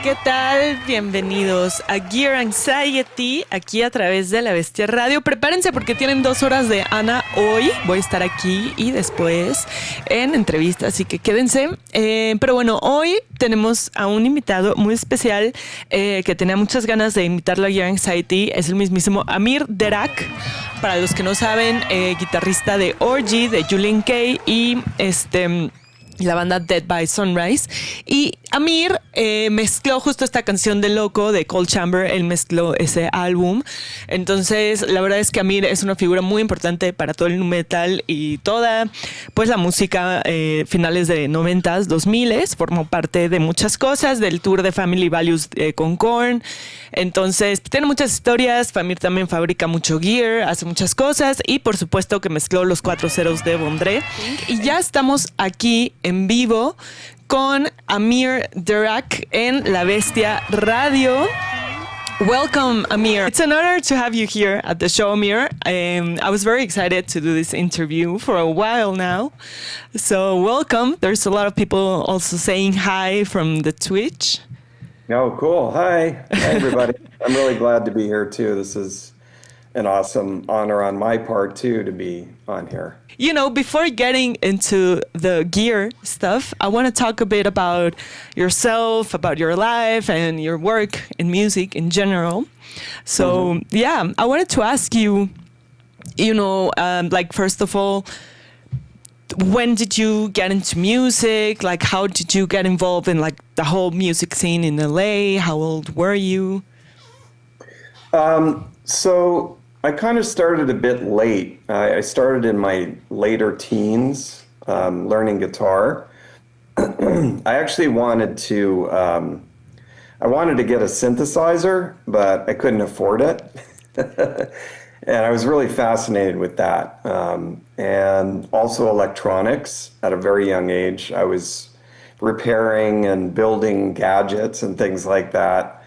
¿Qué tal? Bienvenidos a Gear Anxiety, aquí a través de la Bestia Radio. Prepárense porque tienen 2 horas de Ana hoy. Voy a estar aquí y después en entrevista, así que quédense. Pero bueno, hoy tenemos a un invitado muy especial que tenía muchas ganas de invitarlo a Gear Anxiety. Es el mismísimo Amir Derakh. Para los que no saben, guitarrista de Orgy, de Julien-K y la banda Dead by Sunrise. Y Amir mezcló justo esta canción de Loco de Cold Chamber. Él mezcló ese álbum. Entonces la verdad es que Amir es una figura muy importante para todo el nu metal y toda pues la música finales de 90s, 2000s. Formó parte de muchas cosas, del tour de Family Values con Korn. Entonces tiene muchas historias. Amir también fabrica mucho gear, hace muchas cosas y por supuesto que mezcló los 4 ceros de Bondré. Y ya estamos aquí en vivo con Amir Derakh en La Bestia Radio. Welcome, Amir. It's an honor to have you here at the show, Amir. I was very excited to do this interview for a while now. So welcome. There's a lot of people also saying hi from the Twitch. Oh, cool. Hi. Hi, everybody. I'm really glad to be here, too. This is an awesome honor on my part, too, to be on here. You know, before getting into the gear stuff, I want to talk a bit about yourself, about your life and your work in music in general. So, yeah, I wanted to ask you, like, first of all, when did you get into music? Like, how did you get involved in, like, the whole music scene in LA? How old were you? So I kind of started a bit late. I started in my later teens, learning guitar. I actually wanted to get a synthesizer, but I couldn't afford it. And I was really fascinated with that. And also electronics at a very young age. I was repairing and building gadgets and things like that,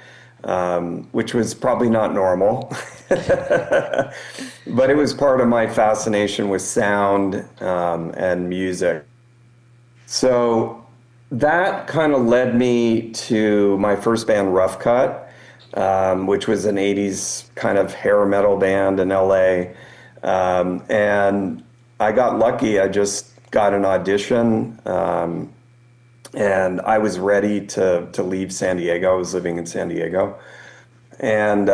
which was probably not normal. But it was part of my fascination with sound and music. So that kind of led me to my first band, Rough Cut, which was an 80s kind of hair metal band in LA. And I got lucky. I just got an audition, and I was ready to leave San Diego. I was living in San Diego. And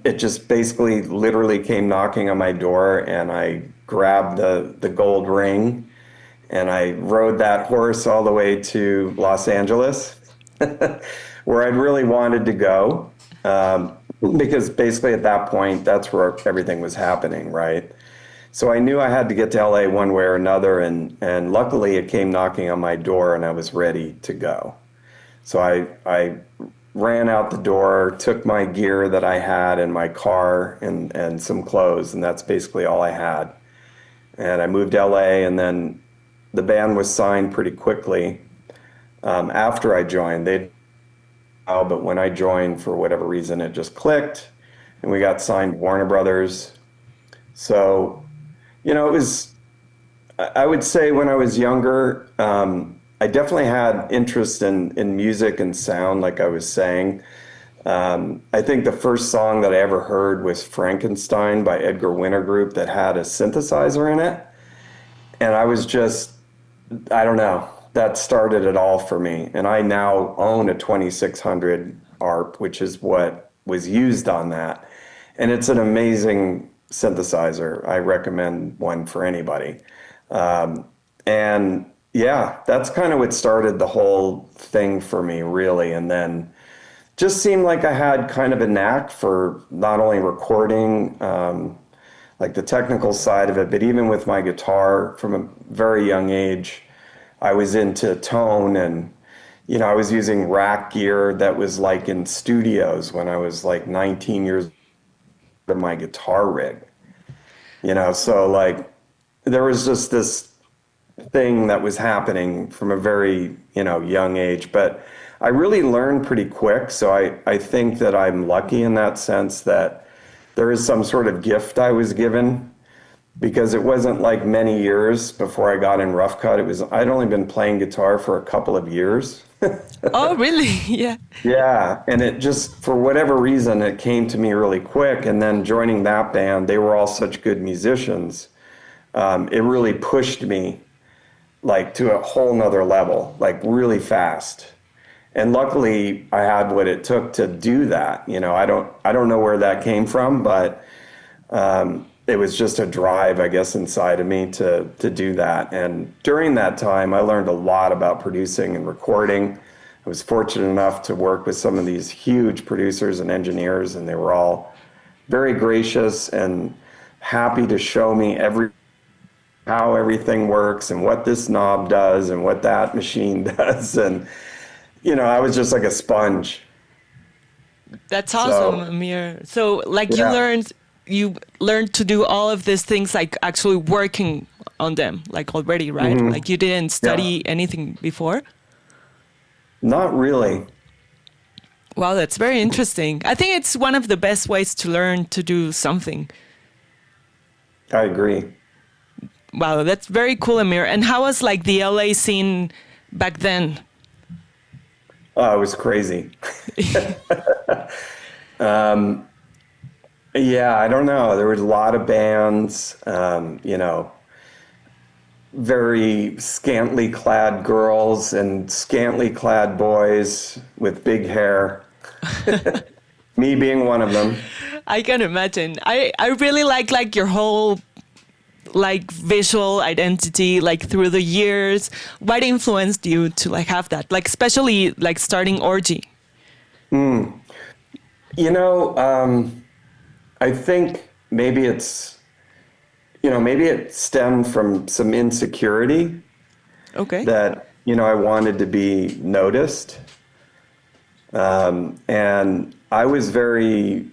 it just basically literally came knocking on my door, and I grabbed the gold ring, and I rode that horse all the way to Los Angeles, where I really wanted to go. Because basically at that point, that's where everything was happening, right? So I knew I had to get to LA one way or another, and luckily it came knocking on my door and I was ready to go. So I ran out the door, took my gear that I had in my car and some clothes, and that's basically all I had. And I moved to LA, and then the band was signed pretty quickly after I joined. But when I joined, for whatever reason, it just clicked, and we got signed to Warner Brothers. So, it was, I would say when I was younger, I definitely had interest in music and sound, like I was saying. I think the first song that I ever heard was Frankenstein by Edgar Winter Group that had a synthesizer in it. And I was just, I don't know. That started it all for me. And I now own a 2600 ARP, which is what was used on that. And it's an amazing synthesizer. I recommend one for anybody. And yeah, that's kind of what started the whole thing for me, really. And then just seemed like I had kind of a knack for not only recording, like the technical side of it, but even with my guitar from a very young age, I was into tone, and, I was using rack gear that was like in studios when I was like 19 years old of my guitar rig, so like there was just this thing that was happening from a very, young age, but I really learned pretty quick. So I think that I'm lucky in that sense that there is some sort of gift I was given because it wasn't like many years before I got in Rough Cut. I'd only been playing guitar for a couple of years. Oh, really? Yeah. Yeah, and it just, for whatever reason, it came to me really quick. And then joining that band, they were all such good musicians. It really pushed me like to a whole nother level, like really fast. And luckily, I had what it took to do that. You know, I don't know where that came from, but it was just a drive, I guess, inside of me to do that. And during that time, I learned a lot about producing and recording. I was fortunate enough to work with some of these huge producers and engineers, and they were all very gracious and happy to show me how everything works and what this knob does and what that machine does. And, you know, I was just like a sponge. That's awesome, Amir. So like Yeah. you learned to do all of these things like actually working on them like already, right? Mm-hmm. Like you didn't study anything before? Not really. Wow, that's very interesting. I think it's one of the best ways to learn to do something. I agree. Wow, that's very cool, Amir. And how was like the LA scene back then? Oh, it was crazy. Yeah, I don't know. There was a lot of bands, you know, very scantily clad girls and scantily clad boys with big hair. Me being one of them. I can imagine. I really like your whole like visual identity like through the years. What influenced you to like have that? Like especially like starting Orgy? You know, I think maybe maybe it stemmed from some insecurity Okay. that, you know, I wanted to be noticed. And I was really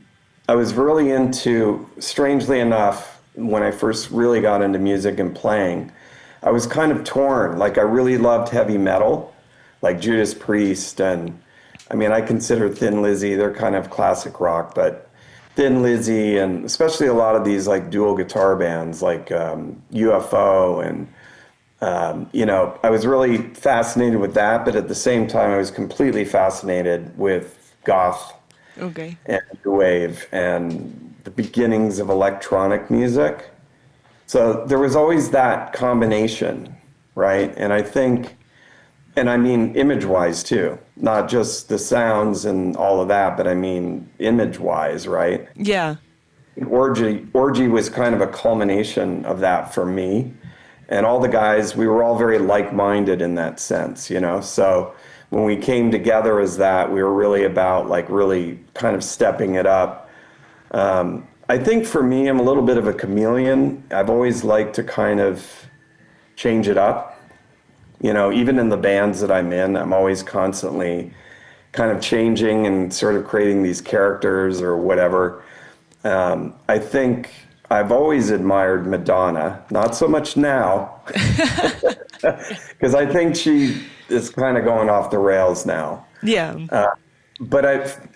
into, strangely enough, when I first really got into music and playing, I was kind of torn. Like I really loved heavy metal, like Judas Priest, and I mean, I consider Thin Lizzy, they're kind of classic rock, but Thin Lizzy, and especially a lot of these like dual guitar bands like UFO, and you know, I was really fascinated with that, but at the same time, I was completely fascinated with goth Okay. and new wave and the beginnings of electronic music. So there was always that combination, right? And I think, and I mean image-wise too, not just the sounds and all of that, but I mean image-wise, right? Yeah. Orgy was kind of a culmination of that for me. And all the guys, we were all very like-minded in that sense, you know? So when we came together as that, we were really about like really kind of stepping it up. I think for me, I'm a little bit of a chameleon. I've always liked to kind of change it up. You know, even in the bands that I'm in, I'm always constantly kind of changing and sort of creating these characters or whatever. I think I've always admired Madonna, not so much now, because I think she is kind of going off the rails now. Yeah. But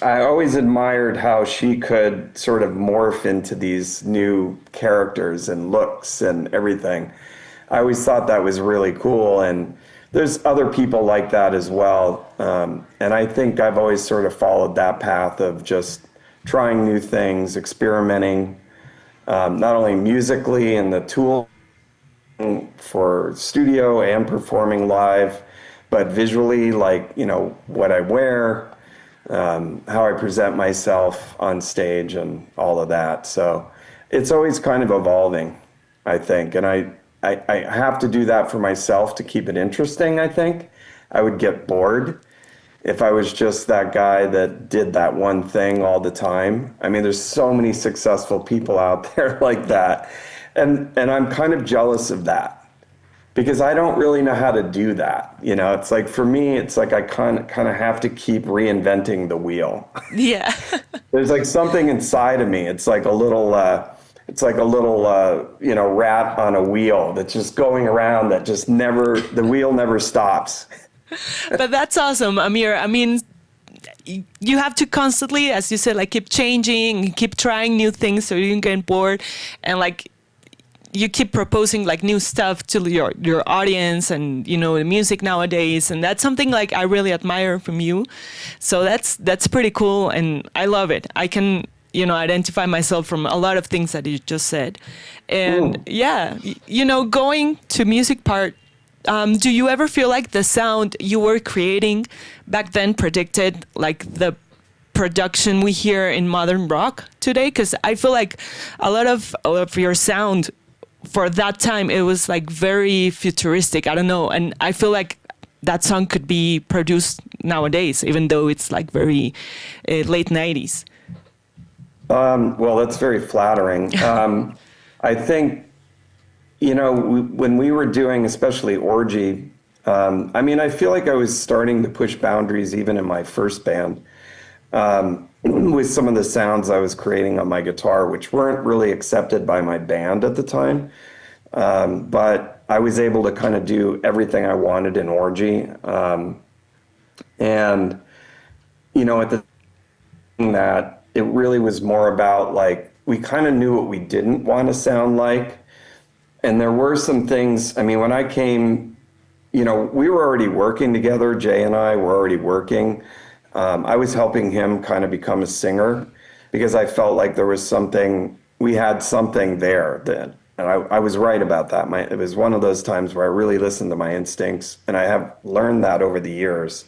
I always admired how she could sort of morph into these new characters and looks and everything. I always thought that was really cool, and there's other people like that as well. And I think I've always sort of followed that path of just trying new things, experimenting, not only musically and the tool for studio and performing live, but visually, like, you know, what I wear, how I present myself on stage and all of that. So it's always kind of evolving, I think. And I have to do that for myself to keep it interesting, I think. I would get bored if I was just that guy that did that one thing all the time. I mean, there's so many successful people out there like that. And I'm kind of jealous of that, because I don't really know how to do that. You know, it's like, for me, it's like I kind of have to keep reinventing the wheel. Yeah. There's like something inside of me. It's like a little, you know, rat on a wheel that's just going around, that just never, the wheel never stops. But that's awesome, Amir. I mean, you have to constantly, as you said, like keep changing, keep trying new things so you don't get bored. And like, you keep proposing like new stuff to your audience and the music nowadays, and that's something like I really admire from you. So that's pretty cool, and I love it. I can identify myself from a lot of things that you just said. And going to music part, do you ever feel like the sound you were creating back then predicted like the production we hear in modern rock today? Because I feel like a lot of your sound for that time, it was like very futuristic. I don't know. And I feel like that song could be produced nowadays, even though it's like very late 90s. Well, that's very flattering. I think, when we were doing, especially Orgy, I feel like I was starting to push boundaries even in my first band. With some of the sounds I was creating on my guitar, which weren't really accepted by my band at the time. But I was able to kind of do everything I wanted in Orgy. At the time that it really was more about like, we kind of knew what we didn't want to sound like. And there were some things, when I came, we were already working together. Jay and I were already working. I was helping him kind of become a singer because I felt like we had something there then. And I was right about that. It was one of those times where I really listened to my instincts, and I have learned that over the years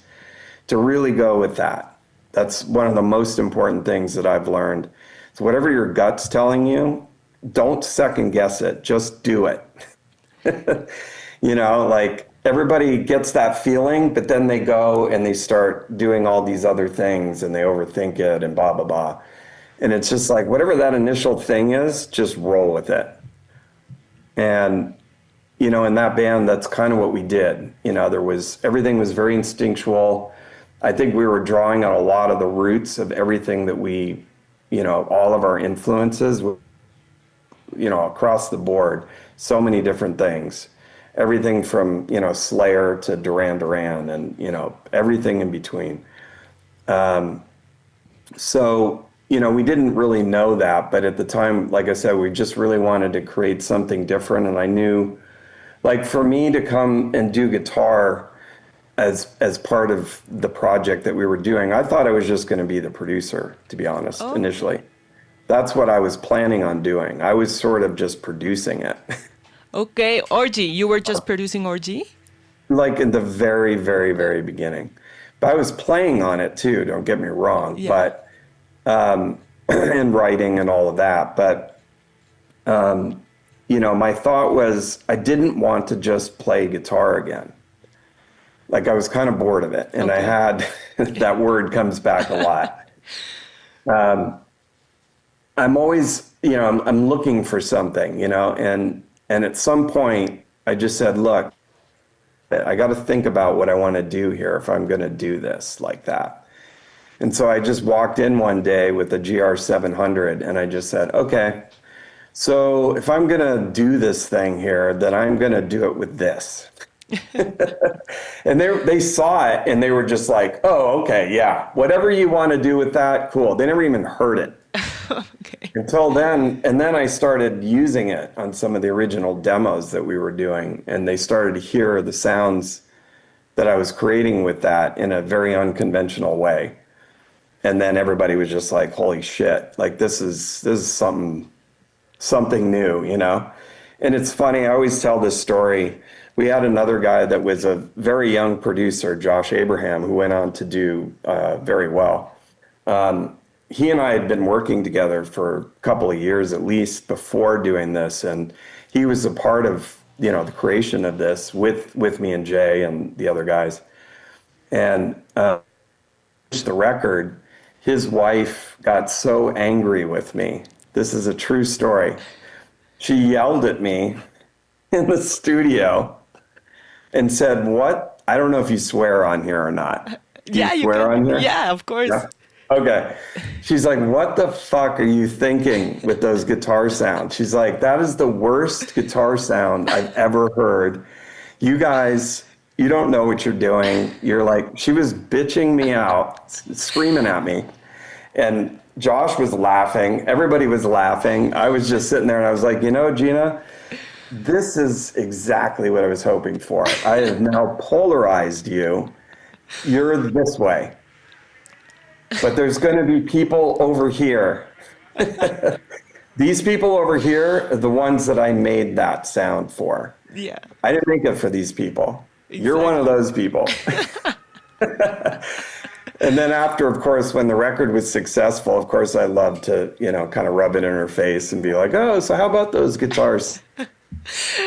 to really go with that. That's one of the most important things that I've learned. So whatever your gut's telling you, don't second guess it, just do it. Like everybody gets that feeling, but then they go and they start doing all these other things and they overthink it and blah, blah, blah. And it's just like, whatever that initial thing is, just roll with it. And, in that band, that's kind of what we did. Everything was very instinctual. I think we were drawing on a lot of the roots of everything that we, all of our influences, across the board, so many different things. Everything from, Slayer to Duran Duran and, everything in between. So, we didn't really know that, but at the time, like I said, we just really wanted to create something different. And I knew, like, for me to come and do guitar as part of the project that we were doing, I thought I was just going to be the producer, to be honest, initially. That's what I was planning on doing. I was sort of just producing it. Okay, Orgy. You were just producing Orgy? Like in the very, very, very beginning. But I was playing on it too, don't get me wrong. Yeah. But, and writing and all of that. But, my thought was I didn't want to just play guitar again. Like I was kind of bored of it. And I had, that word comes back a lot. I'm always, I'm looking for something, and at some point I just said, look, I got to think about what I want to do here if I'm going to do this like that. And so I just walked in one day with a GR700 and I just said, okay, so if I'm going to do this thing here, then I'm going to do it with this. And they saw it and they were just like, oh, okay, yeah, whatever you want to do with that, cool. They never even heard it. Okay. Until then, and then I started using it on some of the original demos that we were doing, and they started to hear the sounds that I was creating with that in a very unconventional way. And then everybody was just like, holy shit, like this is something new, And it's funny, I always tell this story. We had another guy that was a very young producer, Josh Abraham, who went on to do very well. He and I had been working together for a couple of years at least before doing this, and he was a part of the creation of this with me and Jay and the other guys. And the record, his wife got so angry with me. This is a true story. She yelled at me in the studio and said, "What? I don't know if you swear on here or not." Yeah, you swear on here? Yeah, of course. Yeah. Okay. She's like, what the fuck are you thinking with those guitar sounds? She's like, that is the worst guitar sound I've ever heard. You guys, you don't know what you're doing. You're like, she was bitching me out, screaming at me. And Josh was laughing. Everybody was laughing. I was just sitting there and I was like, Gina, this is exactly what I was hoping for. I have now polarized you. You're this way. But there's going to be people over here. These people over here are the ones that I made that sound for. Yeah. I didn't make it for these people. Exactly. You're one of those people. And then after, of course, when the record was successful, of course, I love to, kind of rub it in her face and be like, oh, so how about those guitars?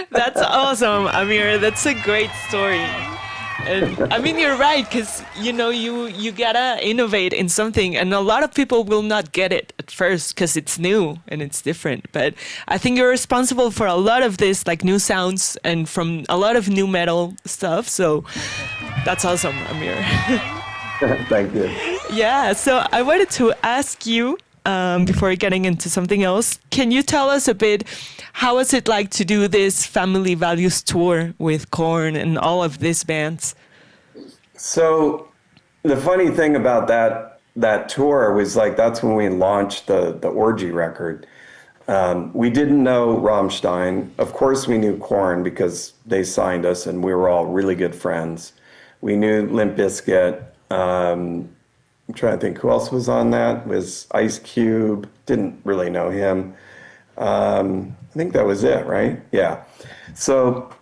That's awesome, Amir. That's a great story. And I mean, you're right, because, you gotta innovate in something. And a lot of people will not get it at first because it's new and it's different. But I think you're responsible for a lot of this, like new sounds and from a lot of new metal stuff. So that's awesome, Amir. Thank you. Yeah, so I wanted to ask you, before getting into something else, can you tell us a bit, how was it like to do this Family Values tour with Korn and all of these bands? So the funny thing about that tour was like, that's when we launched the Orgy record. We didn't know Rammstein. Of course we knew Korn because they signed us and we were all really good friends. We knew Limp Bizkit. I'm trying to think who else was on that. It was Ice Cube. Didn't really know him. I think that was it, right? Yeah. So,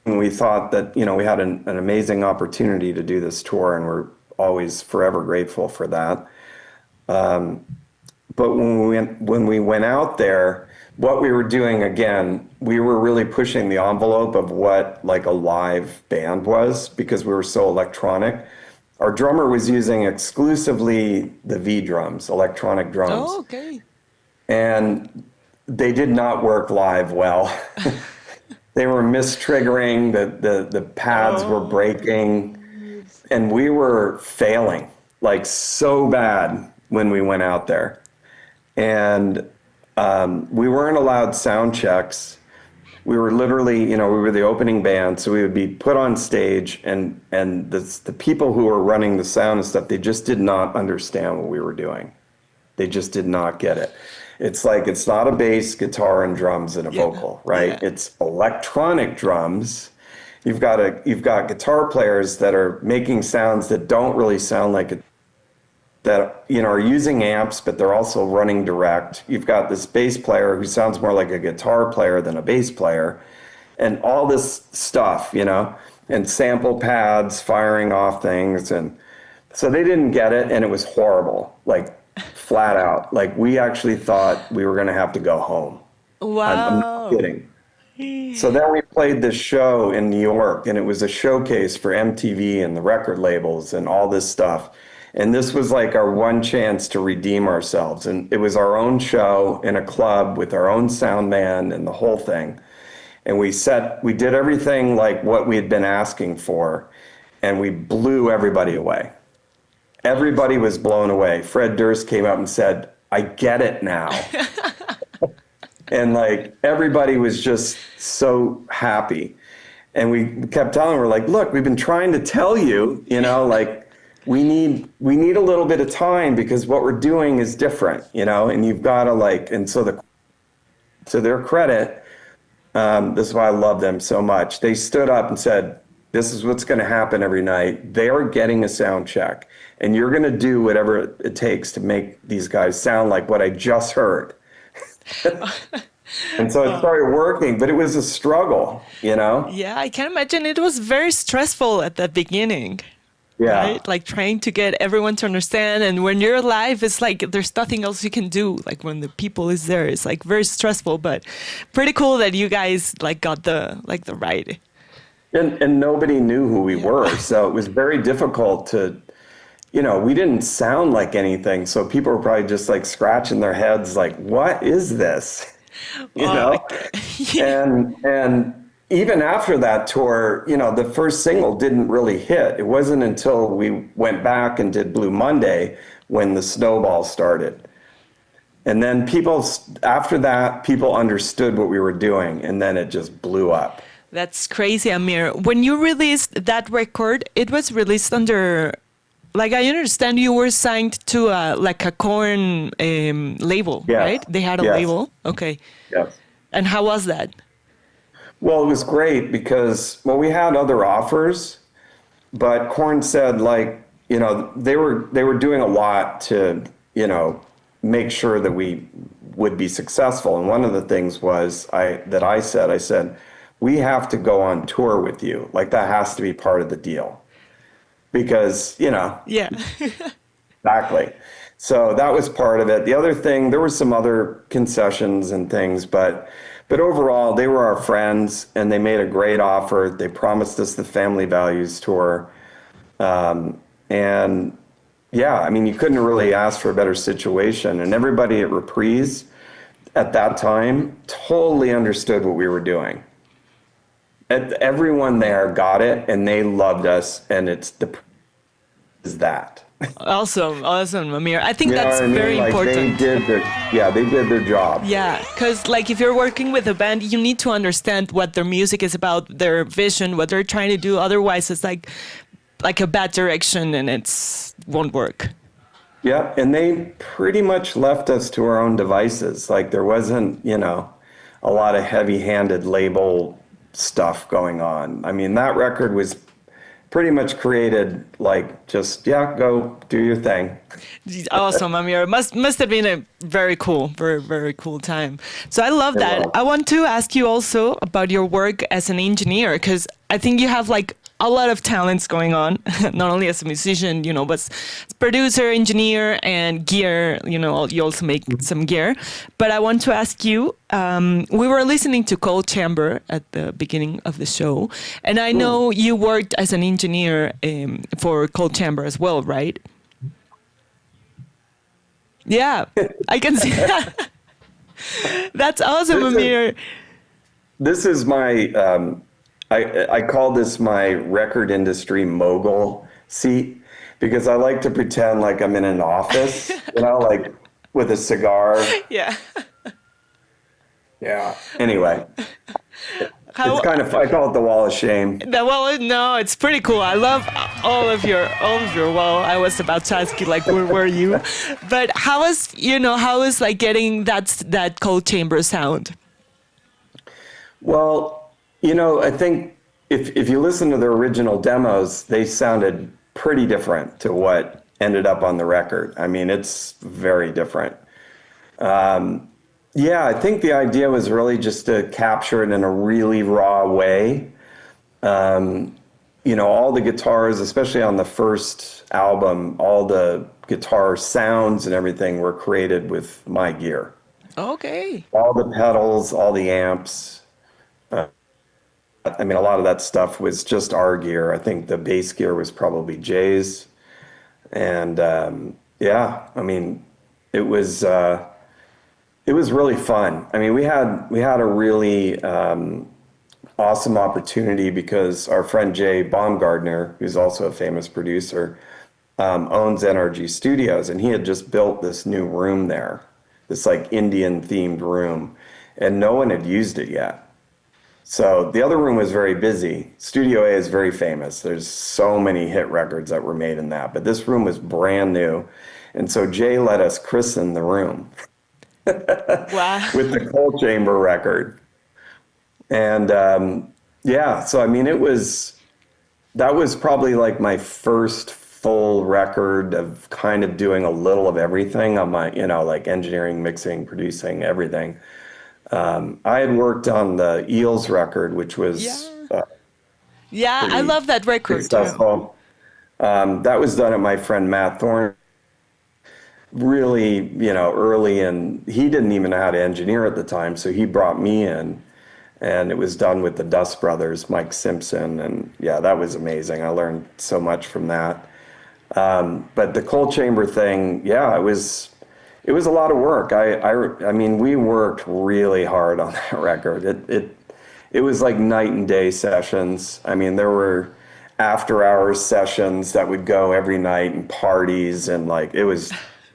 we thought that, we had an amazing opportunity to do this tour, and we're always forever grateful for that. But when we went out there, what we were doing, again, we were really pushing the envelope of what like a live band was, because we were so electronic. Our drummer was using exclusively the V drums, electronic drums. Oh, okay. And they did not work live well. They were mistriggering, the pads were breaking, and we were failing, like so bad when we went out there. And we weren't allowed sound checks. We were literally, we were the opening band, so we would be put on stage, and the people who were running the sound and stuff, they just did not understand what we were doing. They just did not get it. It's like, it's not a bass, guitar, and drums and a vocal, right? Yeah. It's electronic drums. You've got guitar players that are making sounds that don't really sound like it, that are using amps, but they're also running direct. You've got this bass player who sounds more like a guitar player than a bass player, and all this stuff, and sample pads firing off things. And so they didn't get it, and it was horrible, like flat out. Like, we actually thought we were going to have to go home. Wow. I'm not kidding. So then we played this show in New York, and it was a showcase for MTV and the record labels and all this stuff. And this was like our one chance to redeem ourselves. And it was our own show in a club with our own sound man and the whole thing. And we did everything like what we had been asking for, and we blew everybody away. Everybody was blown away. Fred Durst came up and said, I get it now. And like, everybody was just so happy. And we kept telling them, we're like, look, we've been trying to tell you, like, we need a little bit of time, because what we're doing is different, and you've got to and so to their credit, this is why I love them so much. They stood up and said, this is what's going to happen every night. They are getting a sound check, and you're going to do whatever it takes to make these guys sound like what I just heard. And so it started working, but it was a struggle, Yeah, I can imagine it was very stressful at the beginning. Yeah. Right? Like trying to get everyone to understand. And when you're live, it's like there's nothing else you can do. Like when the people is there, it's like very stressful, but pretty cool that you guys like got the right. And nobody knew who we were. So it was very difficult to, we didn't sound like anything. So people were probably just like scratching their heads like, what is this? And even after that tour, the first single didn't really hit. It wasn't until we went back and did Blue Monday when the snowball started. And then after that, people understood what we were doing, and then it just blew up. That's crazy, Amir. When you released that record, it was released under Like I understand you were signed to like a Korn label, Yes. right? They had a Yes. label. Okay. Yes. And how was that? Well, it was great because, well, we had other offers, but Korn said, like, you know, they were doing a lot to, you know, make sure that we would be successful. And one of the things was I said, we have to go on tour with you. Like that has to be part of the deal because, you know, Yeah. exactly. So that was part of it. The other thing, there were some other concessions and things, but overall, they were our friends and they made a great offer. They promised us the Family Values tour. And yeah, I mean, you couldn't really ask for a better situation. And everybody at Reprise at that time totally understood what we were doing. Everyone there got it and they loved us. And it's the is that. Awesome. Awesome, Amir. I think You know that's what I mean? very Like important. they did their job. Yeah, because like if you're working with a band, you need to understand what their music is about, their vision, what they're trying to do. Otherwise, it's like a bad direction and it's won't work. Yeah, and they pretty much left us to our own devices. Like there wasn't, you know, a lot of heavy-handed label stuff going on. I mean, that record was pretty much created like just, yeah, go do your thing. Awesome, Amir. Must have been a very cool, very, very cool time. So I love that. was. I want to ask you also about your work as an engineer, because I think you have like a lot of talents going on, not only as a musician, you know, but as producer, engineer, and gear, you know, you also make some gear. But I want to ask you, we were listening to Cold Chamber at the beginning of the show, and I know you worked as an engineer for Cold Chamber as well, right? Yeah, I can see that. That's awesome, Amir. This is my, I call this my record industry mogul seat because I like to pretend like I'm in an office, you know, like with a cigar. Yeah. Yeah. Anyway, How, it's kind of, I call it the wall of shame. well, no, it's pretty cool. I love all of your. Well, I was about to ask you like, where were you? But how is like getting that Cold Chamber sound? Well, you know, I think if you listen to the original demos, they sounded pretty different to what ended up on the record. I mean, it's very different. Yeah, I think the idea was really just to capture it in a really raw way. You know, all the guitars, especially on the first album, all the guitar sounds and everything were created with my gear. Okay. All the pedals, all the amps. I mean, a lot of that stuff was just our gear. I think the bass gear was probably Jay's. And yeah, I mean, it was really fun. I mean, we had a really awesome opportunity because our friend Jay Baumgardner, who's also a famous producer, owns NRG Studios, and he had just built this new room there, this like Indian themed room, and no one had used it yet. So the other room was very busy. Studio A is very famous. There's so many hit records that were made in that, but this room was brand new. And so Jay let us christen the room Wow. with the Cold Chamber record. And yeah, so I mean, that was probably like my first full record of kind of doing a little of everything on my, you know, like engineering, mixing, producing, everything. I had worked on the Eels record, which was Yeah, I love that record too. successful. That was done at my friend Matt Thorne. Really, you know, early, and he didn't even know how to engineer at the time, so he brought me in, and it was done with the Dust Brothers, Mike Simpson, and yeah, that was amazing. I learned so much from that. But the Cold Chamber thing, yeah, it was a lot of work. I mean, we worked really hard on that record. It was like night and day sessions. I mean, there were after hours sessions that would go every night and parties, and like it was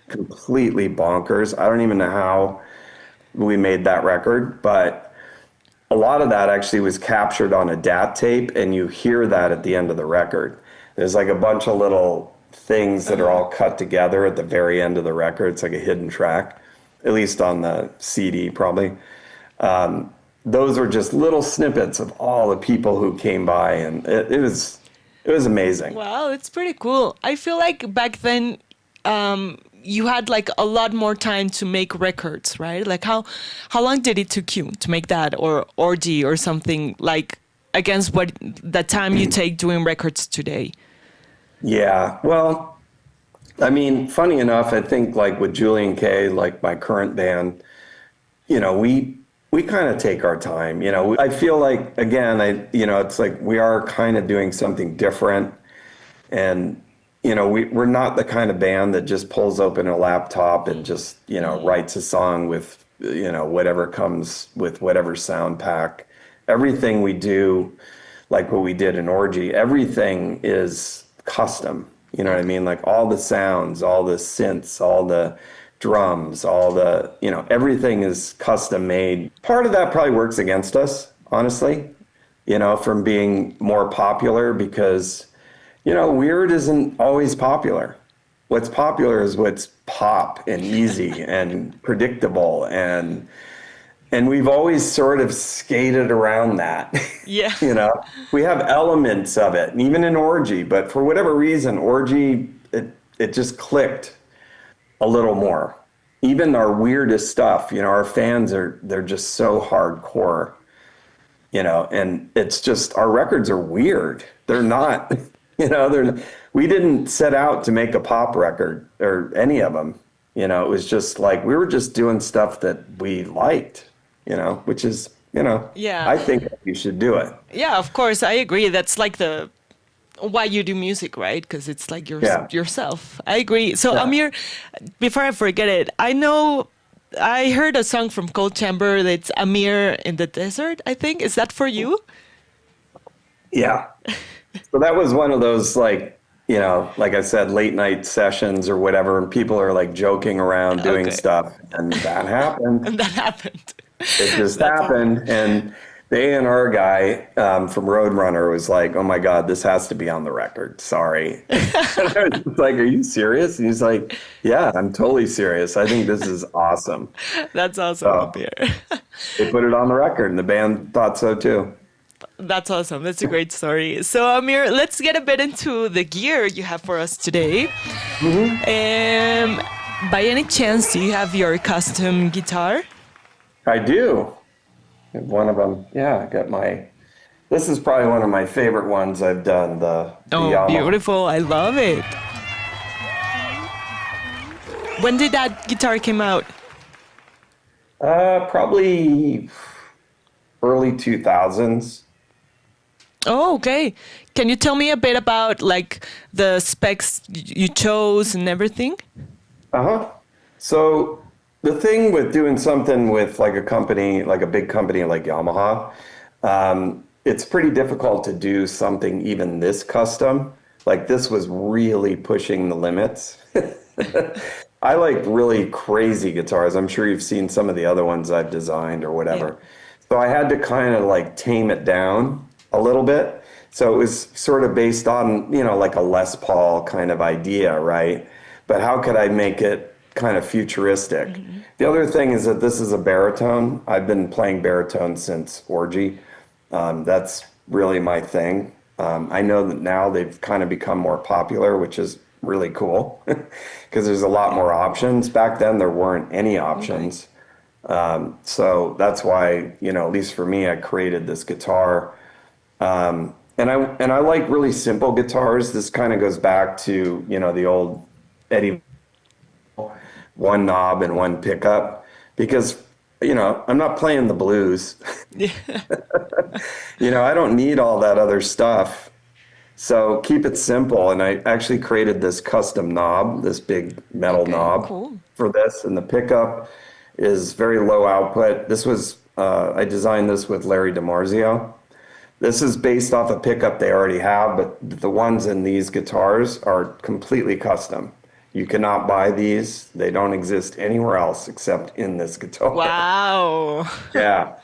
completely bonkers. I don't even know how we made that record, but a lot of that actually was captured on a DAT tape, and you hear that at the end of the record. There's like a bunch of little things that are all cut together at the very end of the record. It's like a hidden track, at least on the CD probably. Those were just little snippets of all the people who came by, and it was amazing. Wow, it's pretty cool. I feel like back then, you had like a lot more time to make records, right? Like how long did it took you to make that or Orgy or something like against what the time you take doing records today? Yeah, well, I mean, funny enough, I think like with Julien-K, like my current band, you know, we kind of take our time. You know, I feel like again, it's like we are kind of doing something different, and you know, we're not the kind of band that just pulls open a laptop and just writes a song with whatever comes with whatever sound pack. Everything we do, like what we did in Orgy, everything is custom. You know what I mean? Like all the sounds, all the synths, all the drums, all the, everything is custom made. Part of that probably works against us, honestly, from being more popular because, weird isn't always popular. What's popular is what's pop and easy and predictable and we've always sort of skated around that. Yeah. We have elements of it, and even in Orgy, but for whatever reason, Orgy, it just clicked a little more. Even our weirdest stuff, our fans they're just so hardcore, and it's just, our records are weird. They're not, we didn't set out to make a pop record or any of them. It was just like, we were just doing stuff that we liked. Which is, Yeah. I think you should do it. Yeah, of course, I agree. That's like why you do music, right? Because it's like yourself. I agree. So Amir, before I forget it, I heard a song from Cold Chamber that's Amir in the Desert, I think. Is that for you? Yeah. So that was one of those like I said, late night sessions or whatever, and people are like joking around doing stuff, and that happened. And that happened. It just happened, and the A&R guy from Roadrunner was like, "Oh my God, this has to be on the record. Sorry." And I was just like, "Are you serious?" And he's like, "Yeah, I'm totally serious. I think this is awesome." That's awesome, Amir. They put it on the record, and the band thought so too. That's awesome. That's a great story. So, Amir, let's get a bit into the gear you have for us today. By any chance, do you have your custom guitar? I do. One of them, I got this is probably one of my favorite ones I've done, the Yamaha. Beautiful. I love it. When did that guitar come out? Probably early 2000s. Oh, okay. Can you tell me a bit about like the specs you chose and everything? So the thing with doing something with like a company, like a big company like Yamaha, it's pretty difficult to do something even this custom. Like this was really pushing the limits. I like really crazy guitars. I'm sure you've seen some of the other ones I've designed or whatever. Yeah. So I had to kind of like tame it down a little bit. So it was sort of based on, like a Les Paul kind of idea, right? But how could I make it kind of futuristic? Mm-hmm. The other thing is that this is a baritone. I've been playing baritone since Orgy. That's really my thing. I know that now they've kind of become more popular, which is really cool because there's a lot more options. Back then there weren't any options. Okay. So that's why, at least for me, I created this guitar. And I like really simple guitars. This kind of goes back to, the old Eddie, one knob and one pickup, because, I'm not playing the blues. Yeah. I don't need all that other stuff. So keep it simple. And I actually created this custom knob, this big metal knob for this. And the pickup is very low output. This was, I designed this with Larry DiMarzio. This is based off a pickup they already have, but the ones in these guitars are completely custom. You cannot buy these. They don't exist anywhere else except in this guitar. Wow. Yeah.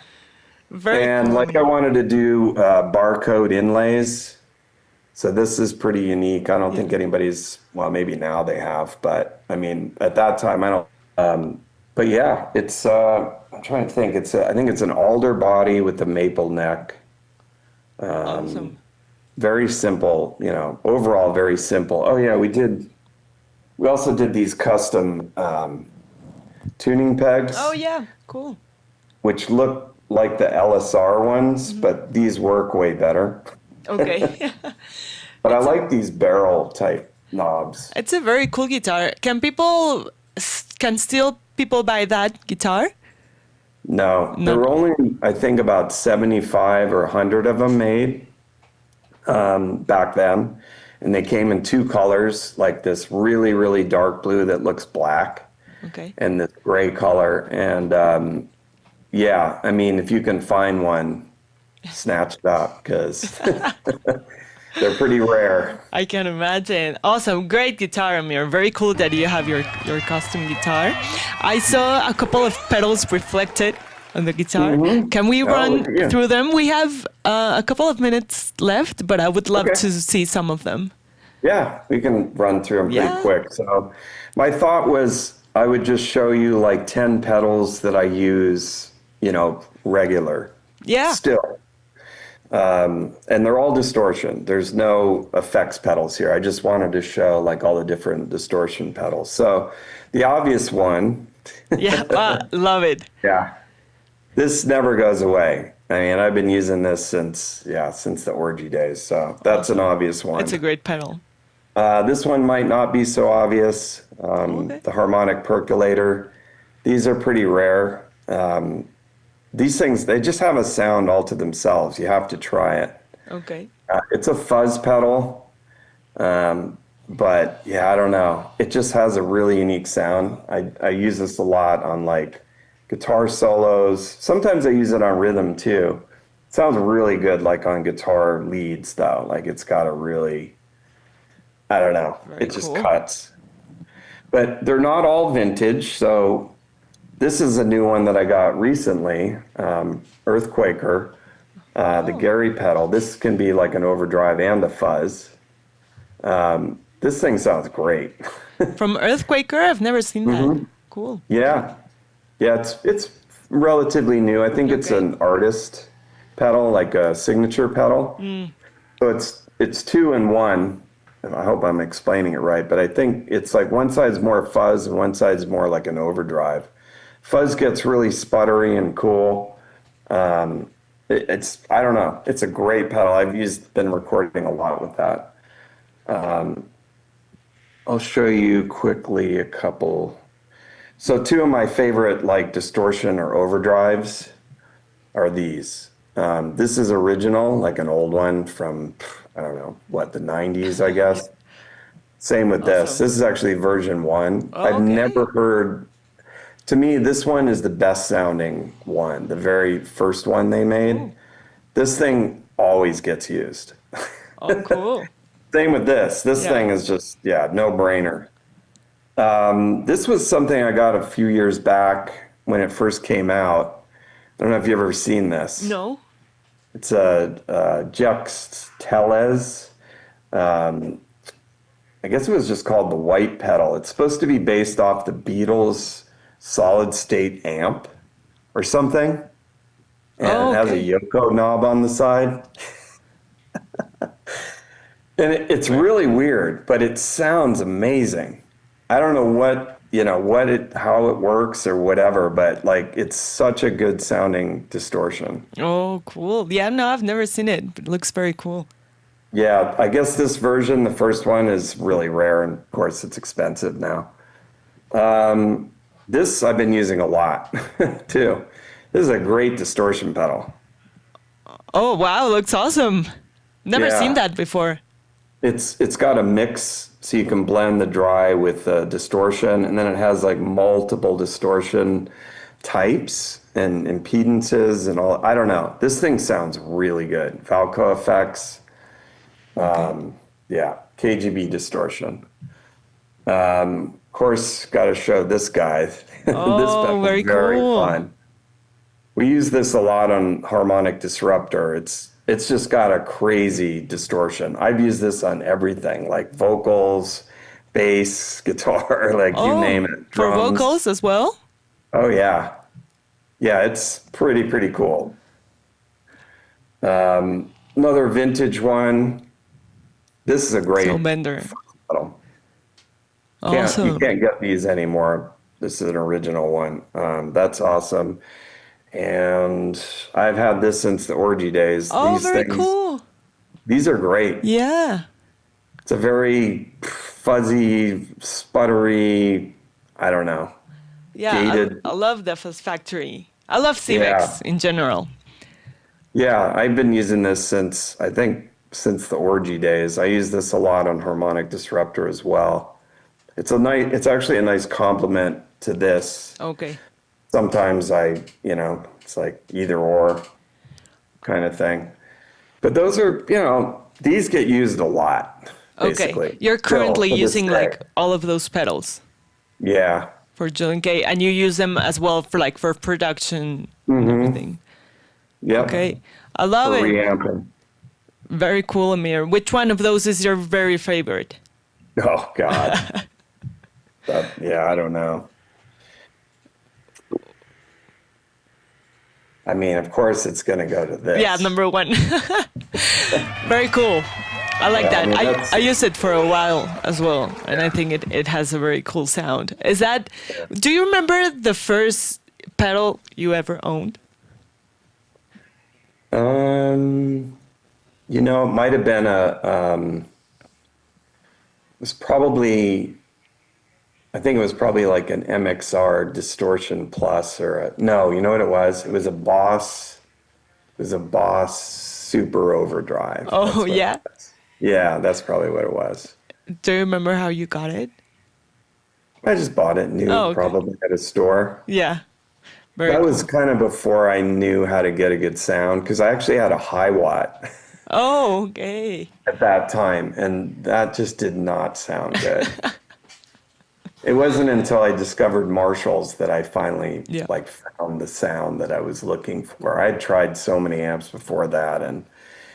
Very and cool. Like I wanted to do barcode inlays So this is pretty unique. I don't think anybody's, well, maybe now they have, but I mean, at that time, I don't, but yeah, it's, I'm trying to think. I think it's an alder body with a maple neck. Awesome. Very simple, overall very simple. Oh yeah, we also did these custom tuning pegs, Oh, yeah. Cool. which look like the LSR ones, but these work way better. Okay. But I like these barrel type knobs. It's a very cool guitar. Can still people buy that guitar? No, there No. were only, I think, about 75 or 100 of them made back then. And they came in two colors, like this really, really dark blue that looks black Okay. and this gray color. And yeah, I mean, if you can find one, snatch it up because they're pretty rare. I can imagine. Awesome. Great guitar, Amir. Very cool that you have your custom guitar. I saw a couple of pedals reflected on the guitar. Can we run look at you. through them? We have a couple of minutes left, but I would love Okay. to see some of them. Yeah, we can run through them pretty Yeah. quick. So my thought was I would just show you like 10 pedals that I use, regular. Yeah. Still. And they're all distortion. There's no effects pedals here. I just wanted to show like all the different distortion pedals. So the obvious one, Yeah. Love it. yeah, this never goes away. I mean, I've been using this since the Orgy days. So that's an obvious one. It's a great pedal. This one might not be so obvious. Okay. The harmonic percolator. These are pretty rare. These things, they just have a sound all to themselves. You have to try it. Okay. It's a fuzz pedal, but yeah, I don't know. It just has a really unique sound. I use this a lot on like guitar solos. Sometimes I use it on rhythm too. It sounds really good like on guitar leads though. Like it's got a really, I don't know. Very It just cool. cuts. But they're not all vintage, so this is a new one that I got recently, Earthquaker, the Gary pedal. This can be like an overdrive and a fuzz. This thing sounds great. From Earthquaker, I've never seen that. Cool. Yeah, it's relatively new. I think it's Okay. an artist pedal, like a signature pedal. So it's two in one. I hope I'm explaining it right, but I think it's like one side's more fuzz and one side's more like an overdrive. Fuzz gets really sputtery and cool. I don't know. It's a great pedal. Been recording a lot with that. I'll show you quickly a couple. So two of my favorite like distortion or overdrives are these. This is original, like an old one from, I don't know, the 90s, I guess. Same with this. Awesome. This is actually version 1. I've okay. never heard, to me, this one is the best sounding one, the very first one they made. This thing always gets used. Oh, cool. Same with this. This Yeah. thing is just, no brainer. This was something I got a few years back when it first came out. I don't know if you've ever seen this. No. It's a Jux Tellez. I guess it was just called the White Pedal. It's supposed to be based off the Beatles' solid state amp or something. And it has a Yoko knob on the side. And it's really weird, but it sounds amazing. I don't know how it works or whatever, but like it's such a good sounding distortion. Oh, cool. Yeah, no, I've never seen it, but it looks very cool. Yeah, I guess this version, the first one, is really rare, and of course it's expensive now. This I've been using a lot too. This is a great distortion pedal. Oh, wow, looks awesome. Never Yeah. seen that before. It's got a mix, so you can blend the dry with the distortion, and then it has like multiple distortion types and impedances and all. I don't know. This thing sounds really good. Falco effects. Yeah, KGB distortion. Of course, got to show this guy. This pedal is very cool. fun. We use this a lot on Harmonic Disruptor. It's it's just got a crazy distortion. I've used this on everything, like vocals, bass, guitar, like you name Oh, it, for drums. vocals as well? Oh yeah. Yeah, it's pretty cool. Another vintage one. This is a So great Bender. pedal. You Awesome. can't get these anymore. This is an original one. That's awesome. And I've had this since the Orgy days. Oh, very cool. These are great. Yeah. It's a very fuzzy, sputtery, I don't know, Yeah, gated. I love the Fuzz Factory. I love Yeah. Civics in general. Yeah, I've been using this since, I think, since the Orgy days. I use this a lot on Harmonic Disruptor as well. It's actually a nice complement to this. Okay. Sometimes it's like either or kind of thing. But those are, these get used a lot, Okay. basically, You're still currently to this using day. like all of those pedals Yeah. for Julien-K, and you use them as well for like for production and Mm-hmm. everything. Yep. Okay. I love For it. reamping. Very cool, Amir. Which one of those is your very favorite? Oh, God. Yeah, I don't know. I mean, of course, it's going to go to Yeah, this. number one. Very cool. I like Yeah, I that. mean, I used it for a while as well, and I think it has a very cool sound. Do you remember the first pedal you ever owned? um, it might have been it was probably, I think it was probably like an MXR Distortion Plus no, you know what it was? It was a Boss Super Overdrive. Oh, That's what it yeah. was. Yeah, that's probably what it was. Do you remember how you got it? I just bought it new, Oh, okay. probably at a store. Yeah. Very That was cool. kind of before I knew how to get a good sound because I actually had a high watt Oh, okay. at that time, and that just did not sound good. It wasn't until I discovered Marshalls that I finally Yeah. like found the sound that I was looking for. I had tried so many amps before that, and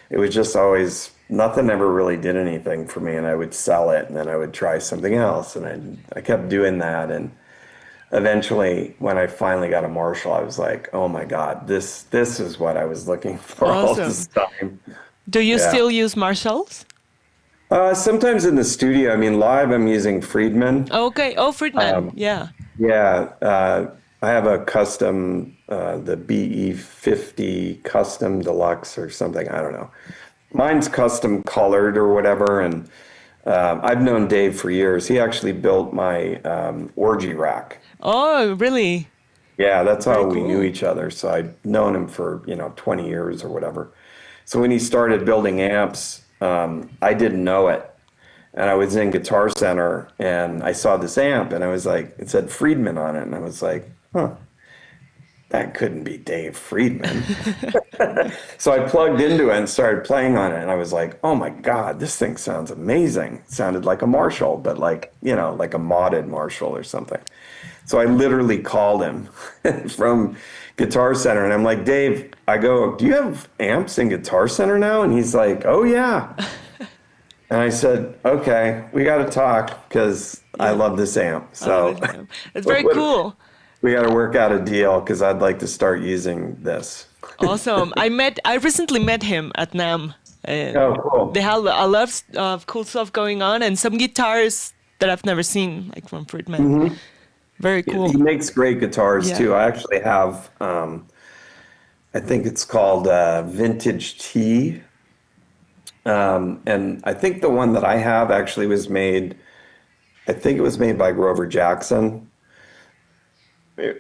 it was just always nothing ever really did anything for me, and I would sell it, and then I would try something else, and I kept doing that, and eventually, when I finally got a Marshall, I was like, "Oh my God, this is what I was looking for all Awesome. this time." Do you Yeah. still use Marshalls? Sometimes in the studio, I mean, live, I'm using Friedman. Okay. Oh, Friedman. Yeah. Yeah, I have a custom, the BE50 Custom Deluxe or something. I don't know. Mine's custom colored or whatever, and I've known Dave for years. He actually built my Orgy rack. Oh, really? Yeah, that's how Very we knew cool. each other. So I'd known him for, 20 years or whatever. So when he started building amps, I didn't know it. And I was in Guitar Center and I saw this amp and I was like, it said Friedman on it. And I was like, huh, that couldn't be Dave Friedman. So I plugged into it and started playing on it. And I was like, oh my God, this thing sounds amazing. It sounded like a Marshall, but like, like a modded Marshall or something. So I literally called him from Guitar Center and I'm like, Dave, I go, do you have amps in Guitar Center now? And he's like, oh yeah. And I said, okay, we got to talk because I Yeah. love this amp. I love So it. Yeah. It's very cool. we got to work out a deal because I'd like to start using this. Awesome. I recently met him at NAM. Oh, They cool. have a lot of cool stuff going on and some guitars that I've never seen, like from Friedman. Very He cool. makes great guitars Yeah. too. I actually have, I think it's called Vintage T. And I think the one that I have actually I think it was made by Grover Jackson.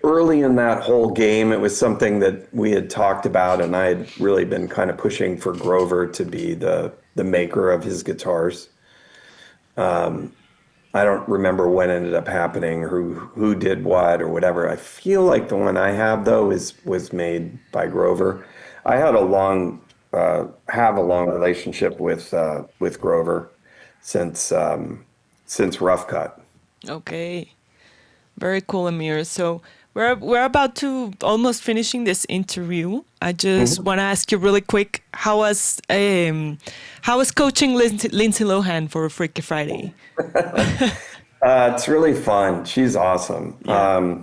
Early in that whole game, it was something that we had talked about, and I had really been kind of pushing for Grover to be the maker of his guitars. I don't remember when it ended up happening, who did what or whatever. I feel like the one I have though was made by Grover. I had have a long relationship with Grover since Rough Cut. Okay. Very cool, Amir. So We're about to almost finishing this interview. I just Mhm. want to ask you really quick, how was coaching Lindsay Lohan for Freaky Friday? It's really fun. She's awesome. Yeah.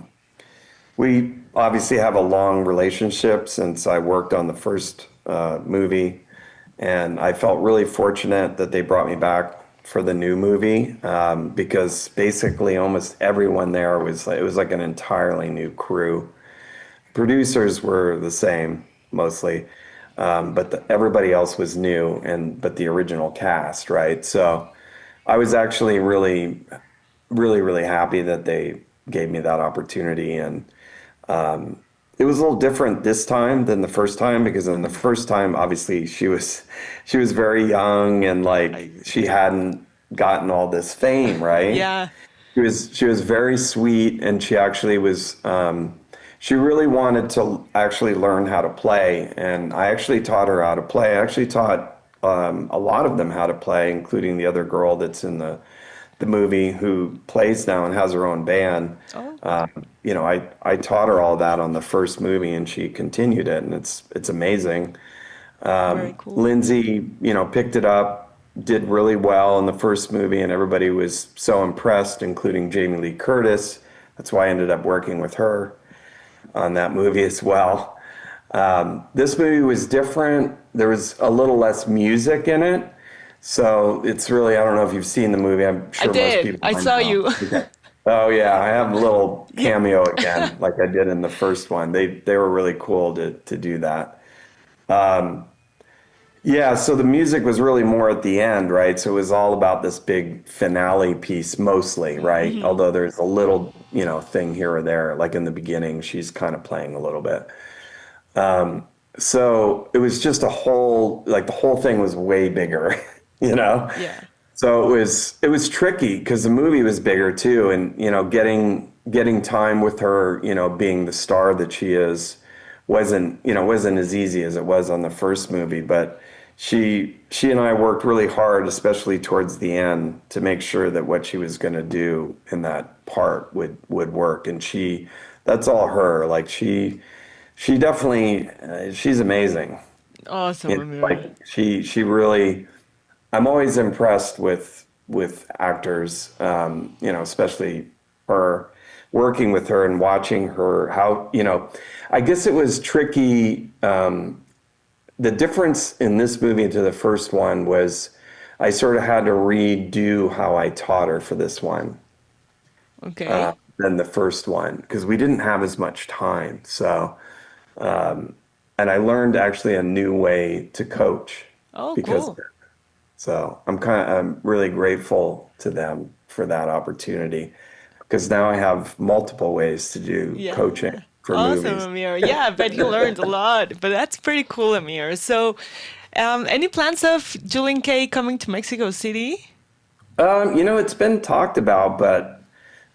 We obviously have a long relationship since I worked on the first movie, and I felt really fortunate that they brought me back for the new movie because basically almost everyone there was like, it was like an entirely new crew. Producers were the same mostly, but everybody else was new, and but the original cast, right? So I was actually really happy that they gave me that opportunity, and it was a little different this time than the first time because in the first time, obviously, she was very young and like she hadn't gotten all this fame, right? Yeah. She was very sweet, and she actually was. She really wanted to actually learn how to play, and I actually taught her how to play. I actually taught a lot of them how to play, including the other girl that's in the movie who plays now and has her own band. Oh, I taught her all that on the first movie, and she continued it, and it's amazing. very cool. Lindsay, picked it up, did really well in the first movie, and everybody was so impressed, including Jamie Lee Curtis. That's why I ended up working with her on that movie as well. This movie was different. There was a little less music in it. So it's really, I don't know if you've seen the movie. I'm I sure most did. people I might saw know. you. Okay. Oh yeah, I have a little Yeah. cameo again, like I did in the first one. They were really cool to do that. Yeah, so the music was really more at the end, right? So it was all about this big finale piece mostly, right? Although there's a little, thing here or there. Like in the beginning, she's kind of playing a little bit. So it was just the whole thing was way bigger, you know? Yeah. So it was tricky because the movie was bigger too, and getting time with her, being the star that she is, wasn't as easy as it was on the first movie. But she and I worked really hard, especially towards the end, to make sure that what she was going to do in that part would work. And that's all her. Like she definitely she's amazing. Awesome, Like Amir. she really. I'm always impressed with actors, especially her, working with her and watching her, how, I guess it was tricky. The difference in this movie to the first one was I sort of had to redo how I taught her for this one Okay. than the first one because we didn't have as much time. So, and I learned actually a new way to coach Oh, because cool. so I'm really grateful to them for that opportunity because now I have multiple ways to do Yeah. coaching for Awesome, movies. Amir. Yeah, I bet you learned a lot, but that's pretty cool, Amir. So, any plans of Julien-K coming to Mexico City? It's been talked about, but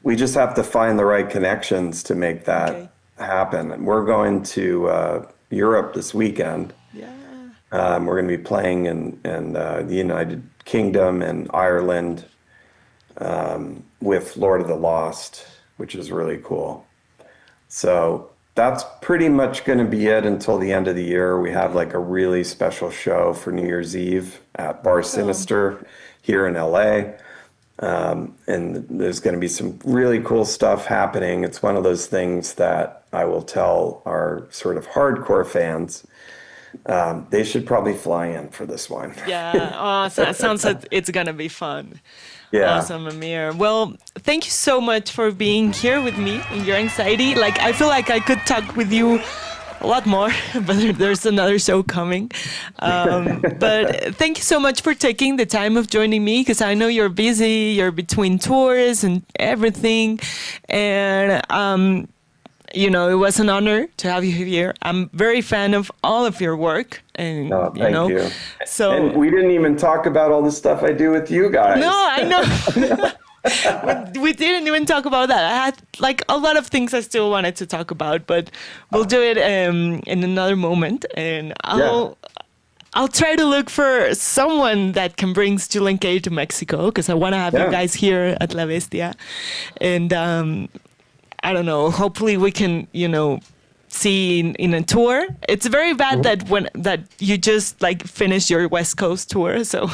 we just have to find the right connections to make Okay. that happen. We're going to Europe this weekend. Yeah. We're going to be playing in the United Kingdom and Ireland with Lord of the Lost, which is really cool. So that's pretty much going to be it until the end of the year. We have like a really special show for New Year's Eve at Bar Awesome. Sinister here in LA. And there's going to be some really cool stuff happening. It's one of those things that I will tell our sort of hardcore fans. They should probably fly in for this one. Yeah. Oh, so it sounds like it's gonna be fun. Yeah. Awesome, Amir. Well, thank you so much for being here with me in your anxiety. Like, I feel like I could talk with you a lot more, but there's another show coming. But thank you so much for taking the time of joining me because I know you're busy, you're between tours and everything. And, it was an honor to have you here. I'm very fan of all of your work. And, Oh, thank you. And so. we didn't even talk about all the stuff I do with you No, guys. I know. We didn't even talk about that. I had like a lot of things I still wanted to talk about, but we'll do it in another moment. And Yeah. I'll try to look for someone that can bring Julien-K to Mexico because I want to have you Yeah. guys here at La Bestia. And I don't know, hopefully we can, see in a tour. It's very bad that you just like finished your West Coast tour, so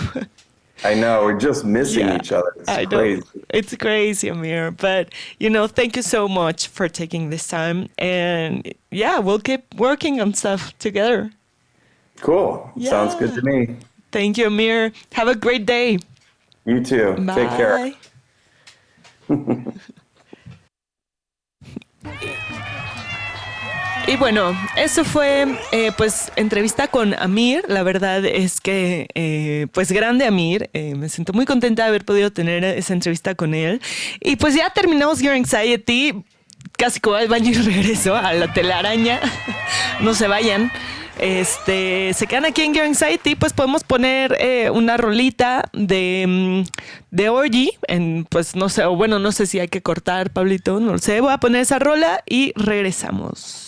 I know, we're just missing each other. It's crazy. It's crazy, Amir. But, thank you so much for taking this time. And yeah, we'll keep working on stuff together. Cool. Yeah. Sounds good to me. Thank you, Amir. Have a great day. You too. Bye. Take care. Y bueno, eso fue pues entrevista con Amir. La verdad es que pues grande Amir. Me siento muy contenta de haber podido tener esa entrevista con él. Y pues ya terminamos Your Anxiety. Casi como al baño y regreso a la telaraña. No se vayan. Se quedan aquí en Your Anxiety, pues podemos poner una rolita de Orgy, pues no sé, o bueno, no sé si hay que cortar, Pablito, no lo sé. Voy a poner esa rola y regresamos.